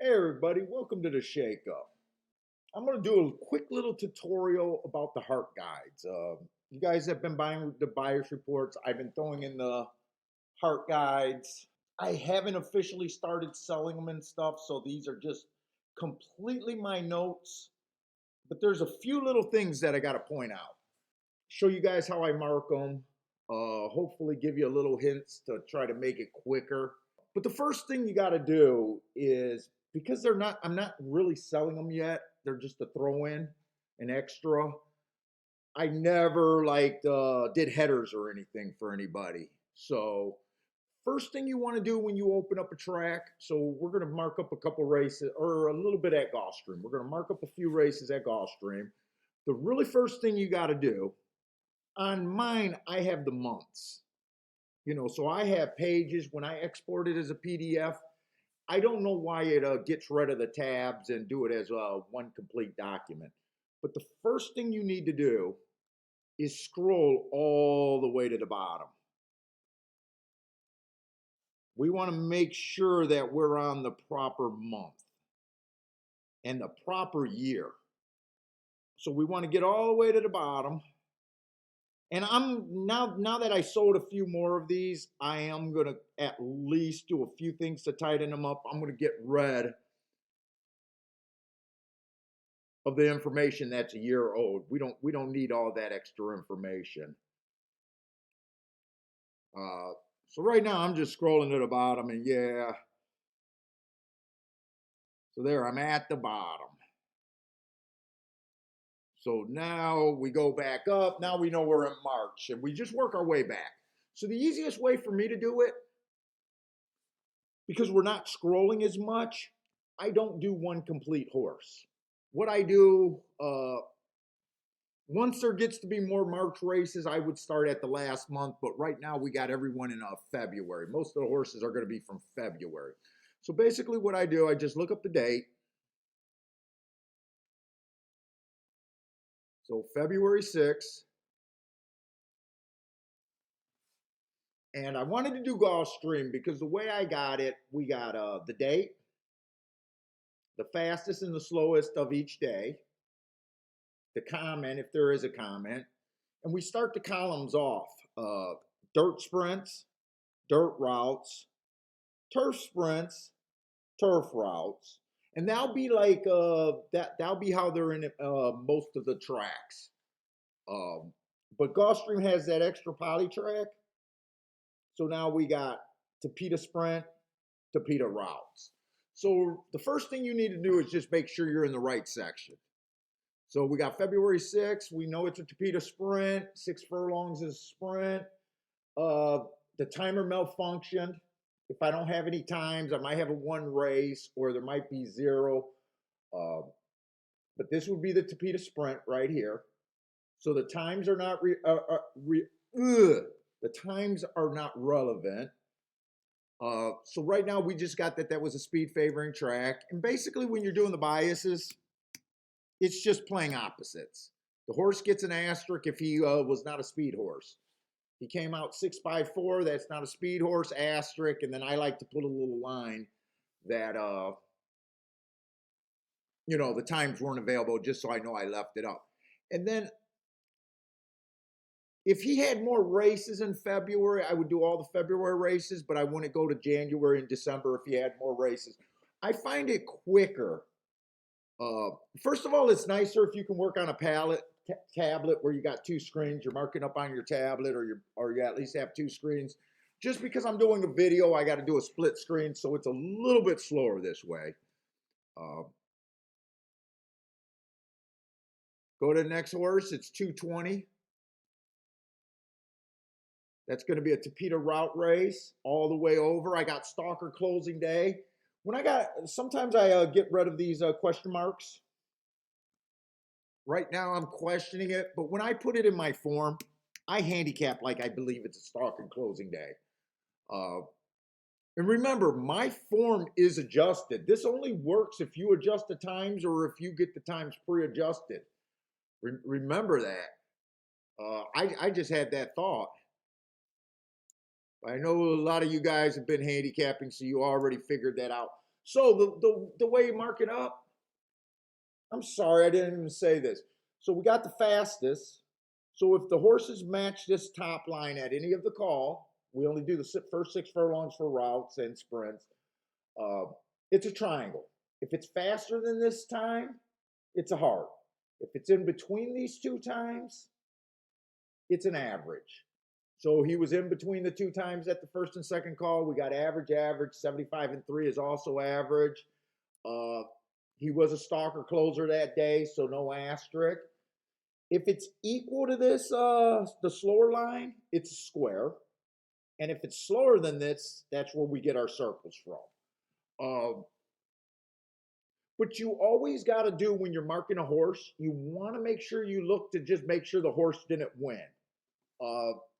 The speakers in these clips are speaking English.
Hey everybody, welcome to the Shake Up. I'm going to do a quick little tutorial about the heart guides. You guys have been buying the buyer's reports. I've been throwing in the heart guides. I haven't officially started selling them and stuff, so these are just completely my notes. But there's a few little things that I got to point out. Show you guys how I mark them. Hopefully give you a little hints to try to make it quicker. But the first thing you got to do is, because I'm not really selling them yet. They're just a throw in, an extra. I never did headers or anything for anybody. So first thing you want to do when you open up a track, so we're going to mark up a couple races or a little bit at Gulfstream. We're going to mark up a few races at Gulfstream. The really first thing you got to do, on mine, I have the months. So I have pages. When I export it as a PDF, I don't know why it gets rid of the tabs and do it as one complete document. But the first thing you need to do is scroll all the way to the bottom. We want to make sure that we're on the proper month and the proper year. So we want to get all the way to the bottom. And I'm now that I sold a few more of these, I am going to at least do a few things to tighten them up. I'm going to get rid of the information that's a year old. We don't need all that extra information. So right now I'm just scrolling to the bottom, and yeah. So there, I'm at the bottom. So now we go back up. Now we know we're in March, and we just work our way back. So the easiest way for me to do it, because we're not scrolling as much, I don't do one complete horse. What I do, once there gets to be more March races, I would start at the last month, but right now we got everyone in February. Most of the horses are going to be from February. So basically what I do, I just look up the date. So February 6th. And I wanted to do Gulfstream because the way I got it, we got the date, the fastest and the slowest of each day, the comment, if there is a comment, and we start the columns off. Dirt sprints, dirt routes, turf sprints, turf routes, and that'll be like that'll be how they're in most of the tracks. But Gulfstream has that extra poly track. So now we got Tapeta Sprint, Tapeta Routes. So the first thing you need to do is just make sure you're in the right section. So we got February 6th. We know it's a Tapeta Sprint. 6 furlongs is a sprint. The timer malfunctioned. If I don't have any times, I might have a 1 race, or there might be 0. But this would be the Tapeta Sprint right here. So the times are not the times are not relevant. So right now we just got that was a speed favoring track. And basically when you're doing the biases, it's just playing opposites. The horse gets an asterisk if he was not a speed horse. He came out 6.54, that's not a speed horse, asterisk. And then I like to put a little line that, the times weren't available, just so I know I left it up. And then if he had more races in February, I would do all the February races, but I wouldn't go to January and December if he had more races. I find it quicker. First of all, it's nicer if you can work on a tablet where you got 2 screens. You're marking up on your tablet, or you at least have 2 screens. Just because I'm doing a video, I got to do a split screen, so it's a little bit slower this way. Go to the next horse. It's 220. That's going to be a Tapeta route race all the way over. I got Stalker closing day. Sometimes I get rid of these question marks. Right now I'm questioning it, but when I put it in my form, I handicap like I believe it's a Stalker closing day. And remember, my form is adjusted. This only works if you adjust the times or if you get the times pre-adjusted. Remember that. I just had that thought. I know a lot of you guys have been handicapping, so you already figured that out. So the way you mark it up, I'm sorry, I didn't even say this. So we got the fastest. So if the horses match this top line at any of the call, we only do the first 6 furlongs for routes and sprints. Uh, it's a triangle. If it's faster than this time, it's a heart. If it's in between these two times, it's an average. So he was in between the two times at the first and second call. We got average, average. 75 and 3 is also average. Uh, he was a stalker closer that day, so no asterisk. If it's equal to this, the slower line, it's a square. And if it's slower than this, that's where we get our circles from. But you always got to do when you're marking a horse, you want to make sure you look to just make sure the horse didn't win.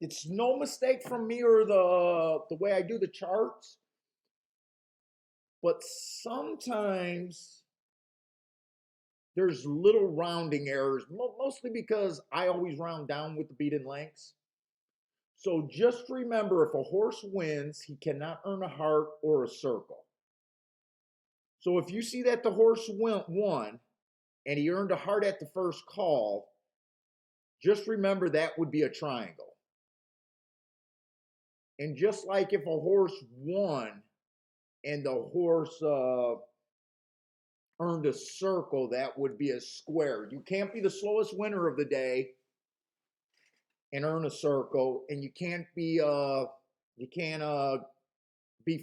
It's no mistake from me or the way I do the charts, but sometimes there's little rounding errors, mostly because I always round down with the beaten lengths. So just remember, if a horse wins, he cannot earn a heart or a circle. So if you see that the horse won and he earned a heart at the first call, just remember that would be a triangle. And just like if a horse won and the horse earned a circle, that would be a square. You can't be the slowest winner of the day and earn a circle, and you can't be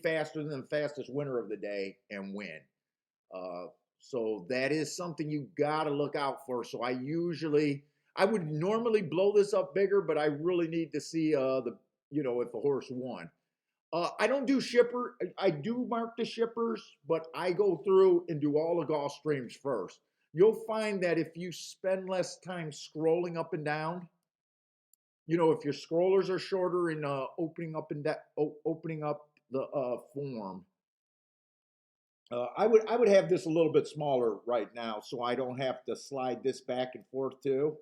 faster than the fastest winner of the day and win. So that is something you got to look out for. So I would normally blow this up bigger, but I really need to see if a horse won. I don't do shipper. I do mark the shippers, but I go through and do all the Gulfstreams first. You'll find that if you spend less time scrolling up and down, if your scrollers are shorter in opening up the form. I would have this a little bit smaller right now, so I don't have to slide this back and forth too,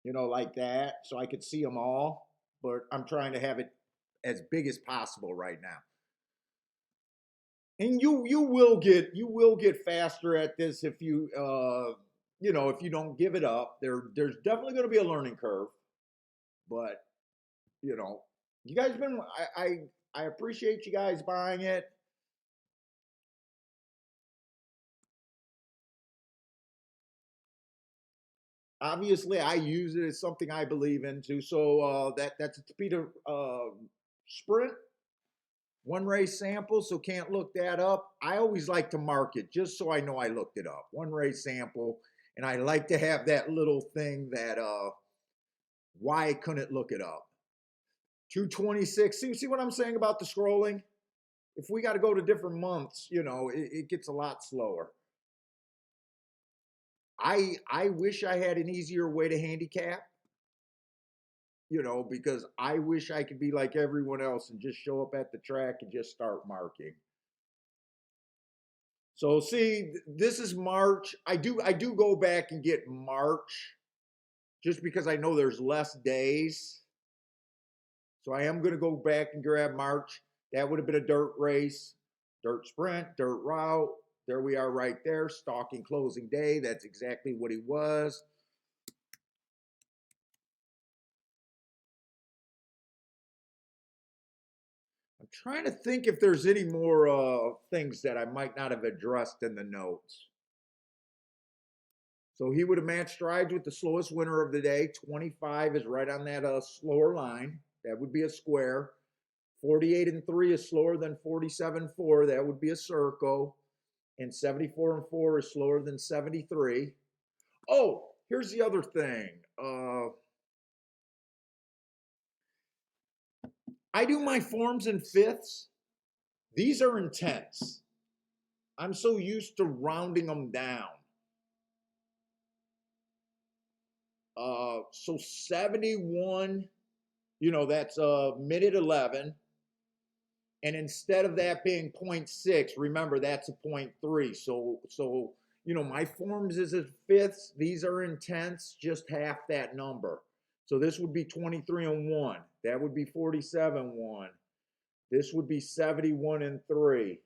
like that, so I could see them all. But I'm trying to have it as big as possible right now. And you will get faster at this if if you don't give it up. There's definitely going to be a learning curve, but you guys been I appreciate you guys buying it. Obviously, I use it as something I believe into. So that's a speed of sprint, one race sample. So can't look that up. I always like to mark it just so I know I looked it up. One race sample, and I like to have that little thing that why I couldn't look it up. 226. See what I'm saying about the scrolling? If we got to go to different months, it gets a lot slower. I wish I had an easier way to handicap, because I wish I could be like everyone else and just show up at the track and just start marking. So see, this is March. I do go back and get March just because I know there's less days. So I am going to go back and grab March. That would have been a dirt race, dirt sprint, dirt route. There we are right there, stalking closing day. That's exactly what he was. I'm trying to think if there's any more things that I might not have addressed in the notes. So he would have matched strides with the slowest winner of the day. 25 is right on that slower line. That would be a square. 48 and 3 is slower than 47 4. That would be a circle. And 74 and 4 is slower than 73. Oh, here's the other thing. I do my forms in fifths. These are intense. I'm so used to rounding them down. So 71, that's minute 11. And instead of that being 0.6, remember that's a 0.3. So my forms is at fifths. These are intense, just half that number. So this would be 23 and 1. That would be 47 1. This would be 71 and 3.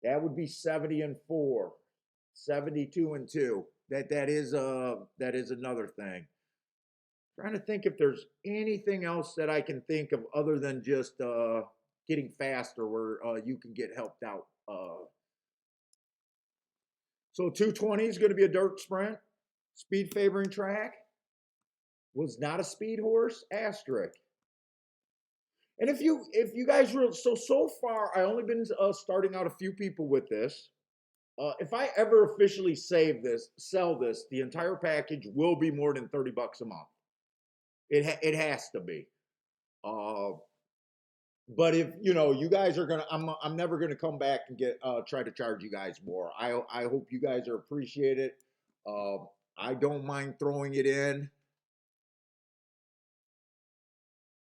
That would be 70-4, 72-2. That is another thing. Trying to think if there's anything else that I can think of other than just getting faster where you can get helped out. So 220 is going to be a dirt sprint. Speed favoring track was not a speed horse. Asterisk. And if you guys were so far, I only been starting out a few people with this. If I ever officially sell this, the entire package will be more than $30 a month. It has to be. Uh, but if you guys are gonna, I'm never gonna come back and try to charge you guys more. I hope you guys are appreciated. Uh, I don't mind throwing it in.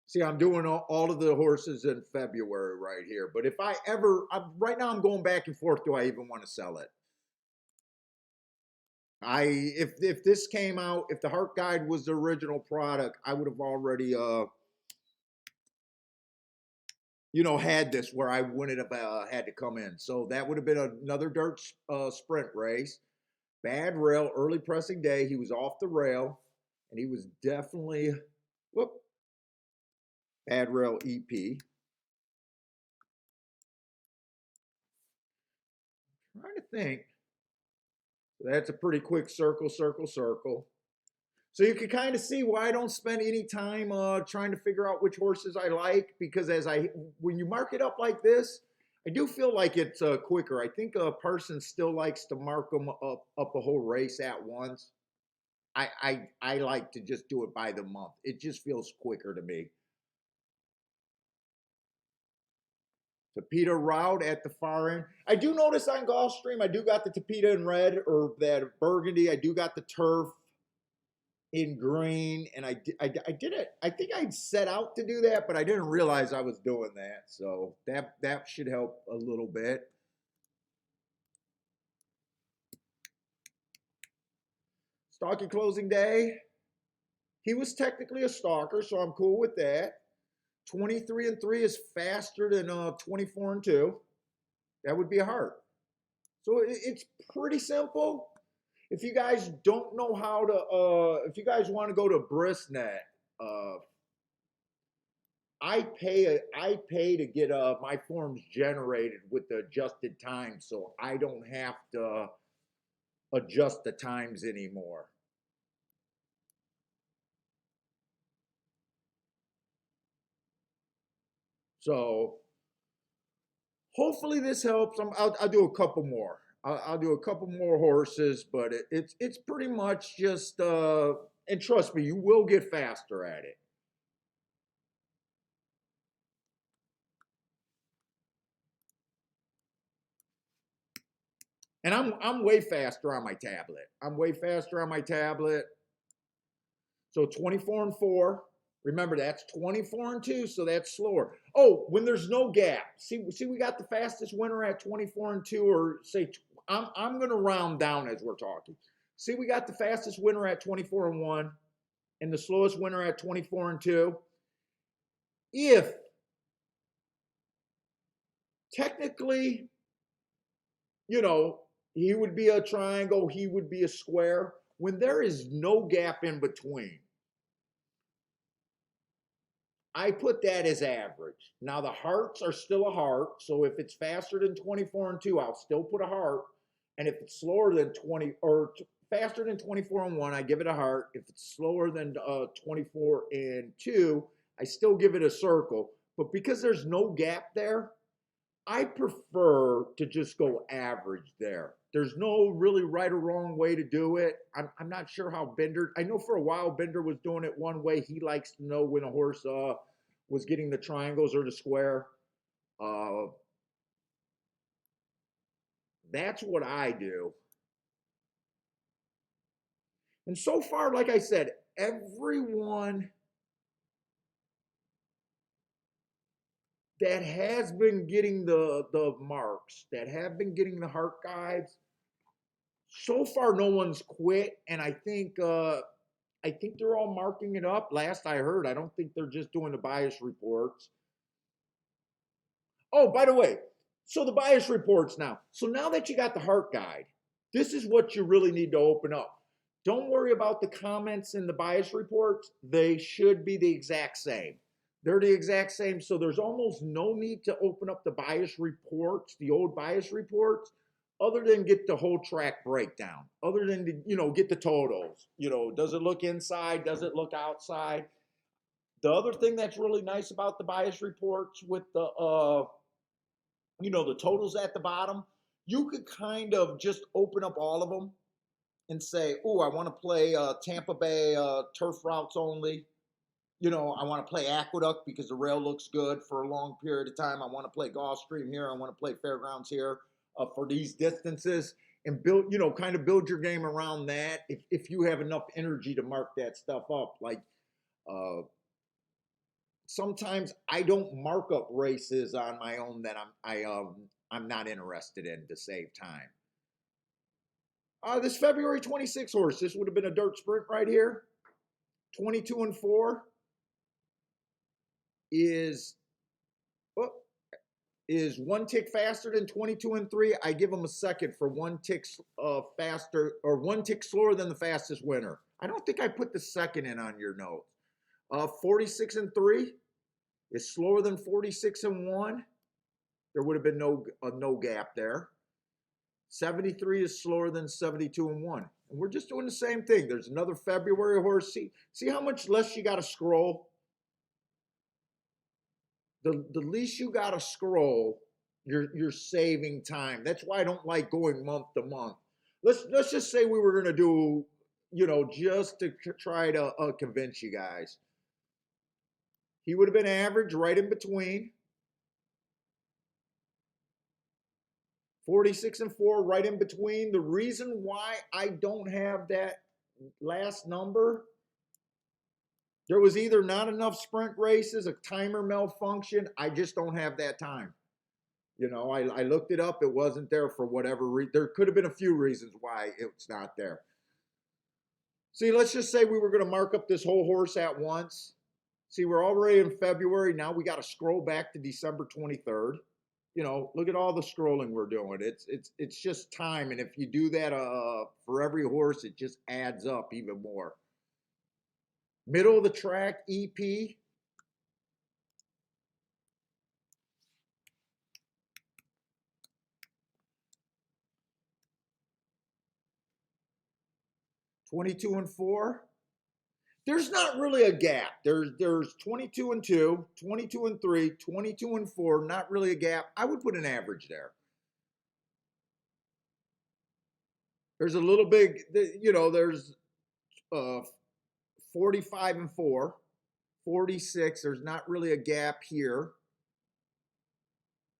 See, I'm doing all of the horses in February right here. But if right now I'm going back and forth. Do I even want to sell it? If this came out, if the Heart Guide was the original product, I would have already had this where I wouldn't have had to come in. So that would have been another dirt sprint race. Bad rail, early pressing day. He was off the rail, and he was definitely bad rail EP. Trying to think. That's a pretty quick circle, circle, circle. So you can kind of see why I don't spend any time trying to figure out which horses I like, because when you mark it up like this, I do feel like it's quicker. I think a person still likes to mark them up a whole race at once. I like to just do it by the month. It just feels quicker to me. Tapeta route at the far end. I do notice on Gulfstream, I do got the Tapeta in red or that burgundy. I do got the turf in green, and I did it. I think I'd set out to do that, but I didn't realize I was doing that. So that should help a little bit. Stalky closing day. He was technically a stalker, so I'm cool with that. 23-3 is faster than 24-2. That would be a heart. So it's pretty simple. If you guys don't know how to, if you guys want to go to Brisnet, I pay to get my forms generated with the adjusted times, so I don't have to adjust the times anymore. So hopefully this helps. I'll do a couple more. I'll do a couple more horses, but it's pretty much just and trust me, you will get faster at it. And I'm way faster on my tablet. I'm way faster on my tablet. So 24-4. Remember, that's 24-2, so that's slower. Oh, when there's no gap. See, we got the fastest winner at 24-2, or say I'm going to round down as we're talking. See, we got the fastest winner at 24-1, and the slowest winner at 24-2. If technically, he would be a triangle, he would be a square. When there is no gap in between, I put that as average. Now the hearts are still a heart, so if it's faster than 24-2, I'll still put a heart. And if it's slower than 20 or faster than 24-1, I give it a heart. If it's slower than 24-2, I still give it a circle. But because there's no gap there, I prefer to just go average there. There's no really right or wrong way to do it. I'm not sure how Bender, I know for a while Bender was doing it one way. He likes to know when a horse was getting the triangles or the square. That's what I do. And so far, like I said, everyone that has been getting the marks, that have been getting the heart guides, so far no one's quit, and I think they're all marking it up. Last I heard, I don't think they're just doing the bias reports. Oh, by the way, So the bias reports now. So now that you got the heart guide, this is what you really need to open up. Don't worry about the comments in the bias reports. They should be the exact same. They're the exact same. So there's almost no need to open up the bias reports, the old bias reports, other than get the whole track breakdown, other than to, get the totals. Does it look inside? Does it look outside? The other thing that's really nice about the bias reports with the totals at the bottom, you could kind of just open up all of them and say, oh, I want to play Tampa Bay turf routes only. I want to play Aqueduct because the rail looks good for a long period of time. I want to play Gulfstream here. I want to play Fairgrounds here for these distances, and build, kind of build your game around that. If you have enough energy to mark that stuff up, like sometimes I don't mark up races on my own that I'm not interested in to save time. This February 26th horse, this would have been a dirt sprint right here. 22-4 is one tick faster than 22-3. I give him a second for one tick faster, or one tick slower than the fastest winner. I don't think I put the second in on your notes. 46-3 is slower than 46-1. There would have been no gap there. 73 is slower than 72-1. And we're just doing the same thing. There's another February horse. See how much less you got to scroll? The least you got to scroll, you're saving time. That's why I don't like going month to month. Let's just say we were going to do, just to try to convince you guys. He would have been average, right in between. 46-4, right in between. The reason why I don't have that last number, there was either not enough sprint races, a timer malfunction. I just don't have that time. I looked it up. It wasn't there for whatever reason. There could have been a few reasons why it's not there. See, let's just say we were going to mark up this whole horse at once. See, we're already in February. Now we got to scroll back to December 23rd. Look at all the scrolling we're doing. It's just time. And if you do that for every horse, it just adds up even more. Middle of the track, EP. (22-4). There's not really a gap. There's 22-2, 22-3, 22-4. Not really a gap. I would put an average there. There's a little big, there's 45-4, 46. There's not really a gap here.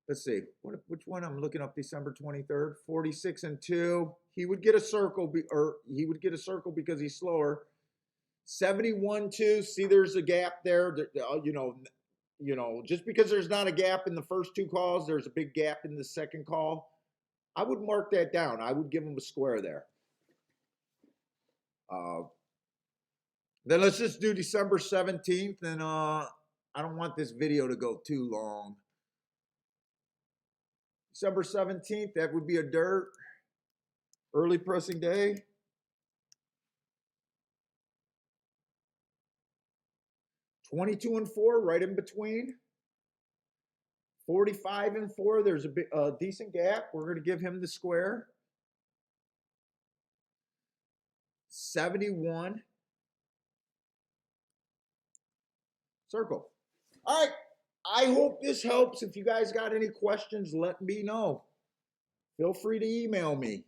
Let's see, which one I'm looking up. December 23rd, 46-2. He would get a circle, he would get a circle because he's slower. 71-2. See, there's a gap there. Just because there's not a gap in the first two calls, there's a big gap in the second call. I would mark that down. I would give him a square there. Then let's just do December 17th, and I don't want this video to go too long. December 17th, that would be a dirt. Early pressing day. 22-4, right in between. 45-4, there's a decent gap. We're going to give him the square. 71. Circle. All right. I hope this helps. If you guys got any questions, let me know. Feel free to email me.